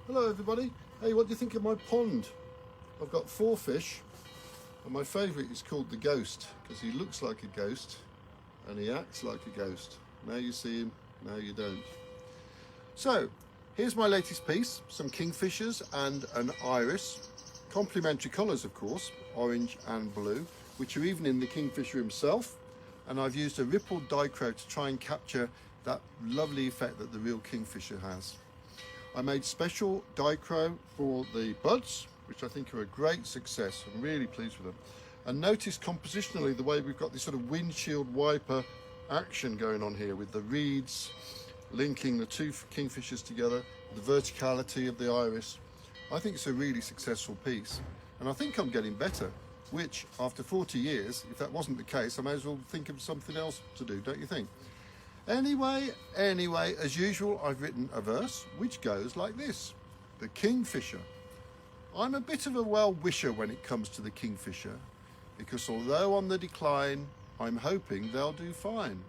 Hello everybody. Hey, what do you think of my pond? I've got 4 fish and my favourite is called the Ghost because he looks like a ghost and he acts like a ghost. Now you see him, now you don't. So here's my latest piece, some Kingfishers and an Iris. Complementary colours of course, orange and blue, which are even in the Kingfisher himself, and I've used a rippled dichro to try and capture that lovely effect that the real Kingfisher has. I made special dichro for the buds, which I think are a great success. I'm really pleased with them. And notice compositionally the way we've got this sort of windshield wiper action going on here with the reeds linking the 2 Kingfishers together, the verticality of the iris. I think it's a really successful piece. And I think I'm getting better, which after 40 years, if that wasn't the case, I may as well think of something else to do, don't you think? Anyway, as usual, I've written a verse which goes like this. The Kingfisher. I'm a bit of a well-wisher when it comes to the Kingfisher, because although on the decline, I'm hoping they'll do fine.